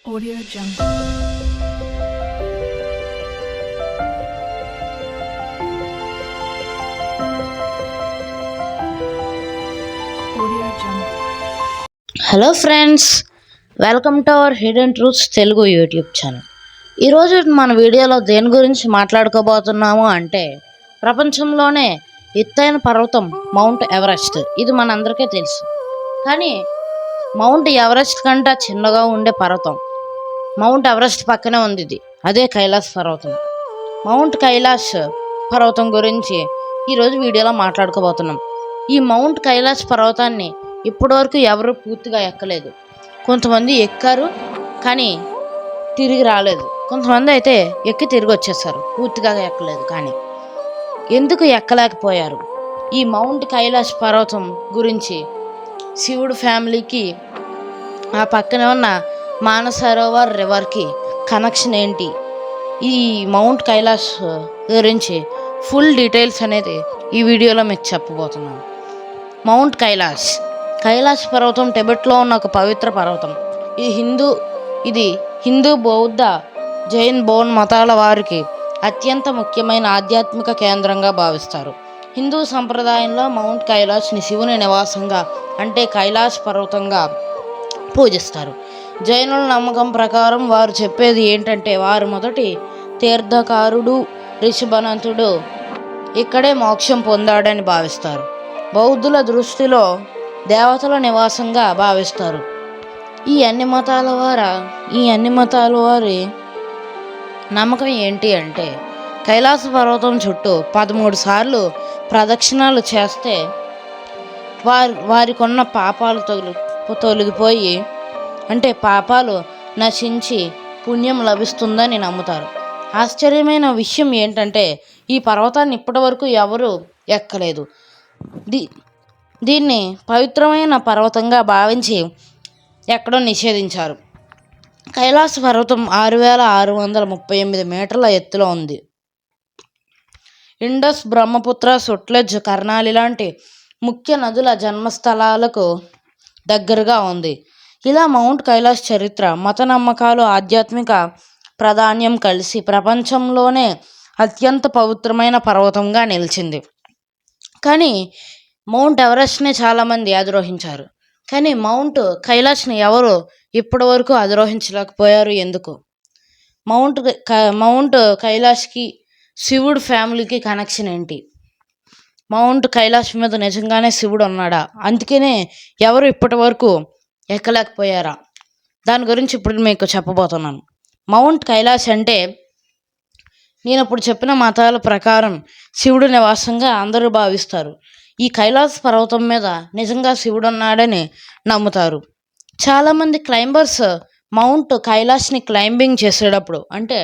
Audio Jungle. Audio Jungle. Hello friends, welcome to our hidden truths Telugu YouTube channel. ఈరోజు మన వీడియోలో దేని గురించి మాట్లాడుకోబోతున్నాము అంటే ప్రపంచంలోనే ఎత్తైన పర్వతం మౌంట్ ఎవరెస్ట్. ఇది మనందరికీ తెలుసు. కానీ మౌంట్ ఎవరెస్ట్ కంటే చిన్నగా ఉండే పర్వతం మౌంట్ ఎవరెస్ట్ పక్కనే ఉంది. అదే కైలాస్ పర్వతం. మౌంట్ కైలాస్ పర్వతం గురించి ఈరోజు వీడియోలో మాట్లాడుకోబోతున్నాం. ఈ మౌంట్ కైలాస్ పర్వతాన్ని ఇప్పటివరకు ఎవరు పూర్తిగా ఎక్కలేదు. కొంతమంది ఎక్కారు కానీ తిరిగి రాలేదు. కొంతమంది అయితే ఎక్కి తిరిగి వచ్చేసారు, పూర్తిగా ఎక్కలేదు. కానీ ఎందుకు ఎక్కలేకపోయారు? ఈ మౌంట్ కైలాస్ పర్వతం గురించి శివుడు ఫ్యామిలీకి ఆ పక్కనే ఉన్న మానసరోవర్ రివర్కి కనెక్షన్ ఏంటి, ఈ మౌంట్ కైలాస్ గురించి ఫుల్ డీటెయిల్స్ అనేది ఈ వీడియోలో మీకు చెప్పబోతున్నాను. మౌంట్ కైలాస్ పర్వతం టిబెట్లో ఉన్న ఒక పవిత్ర పర్వతం. ఇది హిందూ, బౌద్ధ, జైన్, బౌద్ధ మతాల వారికి అత్యంత ముఖ్యమైన ఆధ్యాత్మిక కేంద్రంగా భావిస్తారు. హిందూ సంప్రదాయంలో మౌంట్ కైలాస్ని శివుని నివాసంగా అంటే కైలాస్ పర్వతంగా పూజిస్తారు. జైనుల నమ్మకం ప్రకారం వారు చెప్పేది ఏంటంటే వారు మొదటి తీర్థకారుడు రిషభనంతుడు ఇక్కడే మోక్షం పొందాడని భావిస్తారు. బౌద్ధుల దృష్టిలో దేవతల నివాసంగా భావిస్తారు. ఈ అన్ని మతాల వారి నమ్మకం ఏంటి అంటే కైలాస పర్వతం చుట్టూ 13 సార్లు ప్రదక్షిణాలు చేస్తే వారికున్న పాపాలు తొలగిపోయి అంటే పాపాలు నశించి పుణ్యం లభిస్తుందని నమ్ముతారు. ఆశ్చర్యమైన విషయం ఏంటంటే ఈ పర్వతాన్ని ఇప్పటివరకు ఎవరు ఎక్కలేదు. దీన్ని పవిత్రమైన పర్వతంగా భావించి ఎక్కడో నిషేధించారు. కైలాస పర్వతం 6638 మీటర్ల ఎత్తులో ఉంది. ఇండస్, బ్రహ్మపుత్ర, సుట్లెజ్, కర్నాలి లాంటి ముఖ్య నదుల జన్మస్థలాలకు దగ్గరగా ఉంది. ఇలా మౌంట్ కైలాస్ చరిత్ర, మత నమ్మకాలు, ఆధ్యాత్మిక ప్రాధాన్యం కలిసి ప్రపంచంలోనే అత్యంత పవిత్రమైన పర్వతంగా నిలిచింది. కానీ మౌంట్ ఎవరెస్ట్ని చాలామంది అధిరోహించారు. కానీ మౌంట్ కైలాస్ని ఎవరు ఇప్పటివరకు అధిరోహించలేకపోయారు. ఎందుకు? మౌంట్ కైలాస్కి శివుడు ఫ్యామిలీకి కనెక్షన్ ఏంటి? మౌంట్ కైలాస్ మీద నిజంగానే శివుడు ఉన్నాడా? అందుకనే ఎవరు ఇప్పటి వరకు ఎక్కలేకపోయారా? దాని గురించి ఇప్పుడు మీకు చెప్పబోతున్నాను. మౌంట్ కైలాస్ అంటే నేను ఇప్పుడు చెప్పిన మతాల ప్రకారం శివుడు నివాసంగా అందరూ భావిస్తారు. ఈ కైలాస పర్వతం మీద నిజంగా శివుడు ఉన్నాడని నమ్ముతారు. చాలామంది క్లైంబర్స్ మౌంట్ కైలాస్ని క్లైంబింగ్ చేసేటప్పుడు అంటే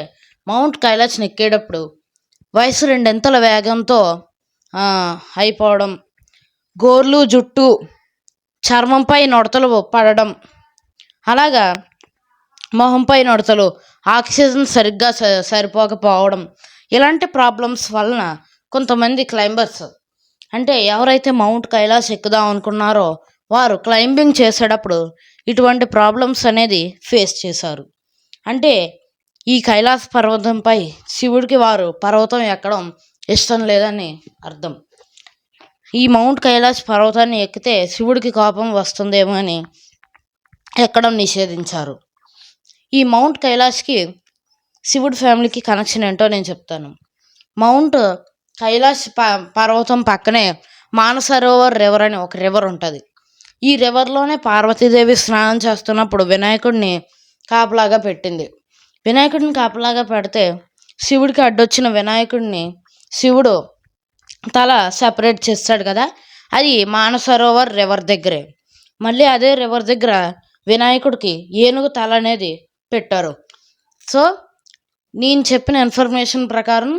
మౌంట్ కైలాస్ని ఎక్కేటప్పుడు వయసు 2 వేగంతో అయిపోవడం, గోర్లు, జుట్టు, చర్మంపై నుడతలు పడడం, అలాగా మొహంపై నుడతలు, ఆక్సిజన్ సరిగ్గా సరిపోకపోవడం, ఇలాంటి ప్రాబ్లమ్స్ వలన కొంతమంది క్లైంబర్స్ అంటే ఎవరైతే మౌంట్ కైలాస్ ఎక్కుదాం అనుకున్నారో వారు క్లైంబింగ్ చేసేటప్పుడు ఇటువంటి ప్రాబ్లమ్స్ అనేది ఫేస్ చేశారు. అంటే ఈ కైలాస పర్వతంపై శివుడికి వారు పర్వతం ఎక్కడం ఇష్టం లేదని అర్థం. ఈ మౌంట్ కైలాస్ పర్వతాన్ని ఎక్కితే శివుడికి కోపం వస్తుందేమో అని ఎక్కడం నిషేధించారు. ఈ మౌంట్ కైలాస్కి శివుడి ఫ్యామిలీకి కనెక్షన్ ఏంటో నేను చెప్తాను. మౌంట్ కైలాస్ పర్వతం పక్కనే మానసరోవర్ రివర్ అని ఒక రివర్ ఉంటుంది. ఈ రివర్లోనే పార్వతీదేవి స్నానం చేస్తున్నప్పుడు వినాయకుడిని కాపలాగా పెట్టింది. వినాయకుడిని కాపలాగా పెడితే శివుడికి అడ్డొచ్చిన వినాయకుడిని శివుడు తల సెపరేట్ చేస్తాడు కదా, అది మానసరోవర్ రివర్ దగ్గరే. మళ్ళీ అదే రివర్ దగ్గర వినాయకుడికి ఏనుగు తల అనేది పెట్టారు. సో నేను చెప్పిన ఇన్ఫర్మేషన్ ప్రకారం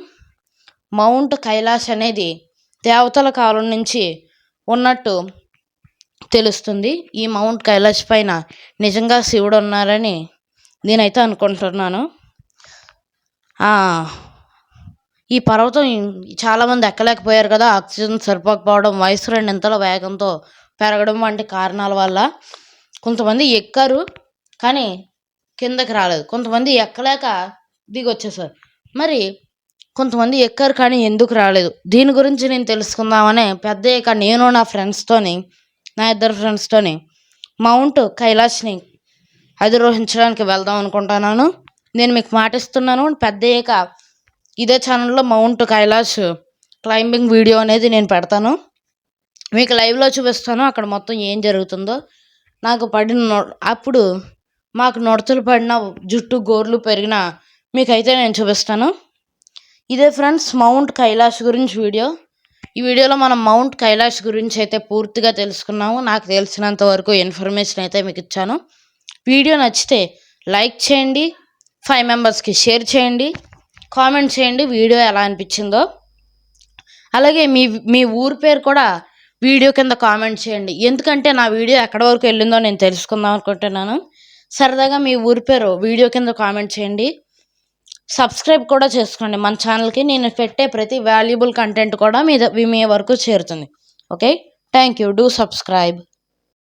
మౌంట్ కైలాస్ అనేది దేవతల కాలం నుంచి ఉన్నట్టు తెలుస్తుంది. ఈ మౌంట్ కైలాస్ పైన నిజంగా శివుడు ఉన్నారని నేనైతే అనుకుంటున్నాను. ఈ పర్వతం చాలామంది ఎక్కలేకపోయారు కదా, ఆక్సిజన్ సరిపోకపోవడం, వయసు 2 వేగంతో పెరగడం వంటి కారణాల వల్ల కొంతమంది ఎక్కారు కానీ కిందకి రాలేదు. కొంతమంది ఎక్కలేక దిగొచ్చేసారు. మరి కొంతమంది ఎక్కారు కానీ ఎందుకు రాలేదు? దీని గురించి నేను తెలుసుకుందామనే పెద్దయ్యాక నేను నా ఇద్దరు ఫ్రెండ్స్తోని మౌంట్ కైలాష్ని అధిరోహించడానికి వెళ్దాం అనుకుంటున్నాను. నేను మీకు మాటిస్తున్నాను, పెద్దయ్యాక ఇదే ఛానల్లో మౌంట్ కైలాష్ క్లైంబింగ్ వీడియో అనేది నేను పెడతాను. మీకు లైవ్లో చూపిస్తాను అక్కడ మొత్తం ఏం జరుగుతుందో. నాకు పడిన అప్పుడు మాకు నుడతలు పడిన జుట్టు గోర్లు పెరిగిన మీకైతే నేను చూపిస్తాను. ఇదే ఫ్రెండ్స్ మౌంట్ కైలాష్ గురించి వీడియో. ఈ వీడియోలో మనం మౌంట్ కైలాష్ గురించి అయితే పూర్తిగా తెలుసుకున్నాము. నాకు తెలిసినంత వరకు ఇన్ఫర్మేషన్ అయితే మీకు ఇచ్చాను. వీడియో నచ్చితే లైక్ చేయండి, 5 మెంబర్స్కి షేర్ చేయండి, కామెంట్ చేయండి వీడియో ఎలా అనిపించిందో. అలాగే మీ ఊరి పేరు కూడా వీడియో కింద కామెంట్ చేయండి. ఎందుకంటే నా వీడియో ఎక్కడి వరకు వెళ్ళిందో నేను తెలుసుకుందాం అనుకుంటున్నాను. సరదాగా మీ ఊరి పేరు వీడియో కింద కామెంట్ చేయండి. సబ్స్క్రైబ్ కూడా చేసుకోండి మన ఛానల్కి. నేను పెట్టే ప్రతి వాల్యుబుల్ కంటెంట్ కూడా మీ వరకు చేరుతుంది. Okay, thank you. Do subscribe.